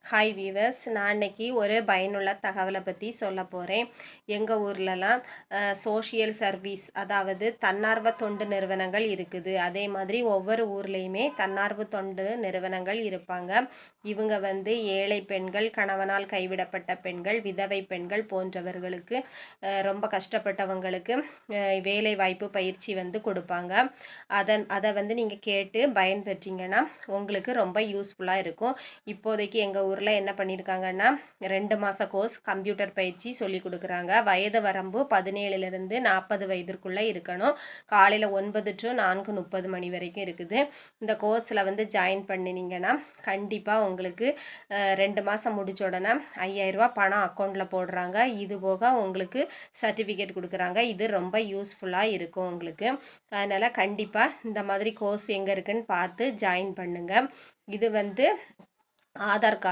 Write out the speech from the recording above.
Hi viewers, நான் இன்னைக்கு ஒரு பயனுள்ள தகவலை பற்றி சொல்ல போகிறேன். எங்கள் ஊர்லலாம் சோஷியல் சர்வீஸ், அதாவது தன்னார்வ தொண்டு நிறுவனங்கள் இருக்குது. அதே மாதிரி ஒவ்வொரு ஊர்லேயுமே தன்னார்வ தொண்டு நிறுவனங்கள் இருப்பாங்க. இவங்க ஏழை பெண்கள், கணவனால் கைவிடப்பட்ட பெண்கள், விதவை பெண்கள் போன்றவர்களுக்கு ரொம்ப கஷ்டப்பட்டவங்களுக்கு வேலை வாய்ப்பு பயிற்சி கொடுப்பாங்க. அதை நீங்கள் கேட்டு பயன்பெற்றீங்கன்னா உங்களுக்கு ரொம்ப யூஸ்ஃபுல்லாக இருக்கும். இப்போதைக்கு எங்கள் ஊரில் என்ன பண்ணியிருக்காங்கன்னா 2 மாத கோர்ஸ் கம்ப்யூட்டர் பயிற்சி சொல்லி கொடுக்குறாங்க. வயது வரம்பு 17லேருந்து 40 வயதிற்குள்ளே இருக்கணும். காலையில் 9 to 4:30 மணி வரைக்கும் இருக்குது. இந்த கோர்ஸில் ஜாயின் பண்ணினீங்கன்னா கண்டிப்பாக உங்களுக்கு 2 மாதம் முடிச்ச உடனே 5000 ரூபா பணம் அக்கௌண்ட்டில் போடுறாங்க. இது போக உங்களுக்கு சர்டிஃபிகேட் கொடுக்குறாங்க. இது ரொம்ப யூஸ்ஃபுல்லாக இருக்கும் உங்களுக்கு. அதனால் கண்டிப்பாக இந்த மாதிரி கோர்ஸ் எங்கே இருக்குன்னு பார்த்து ஜாயின் பண்ணுங்கள். இது ஆதார் கார்டு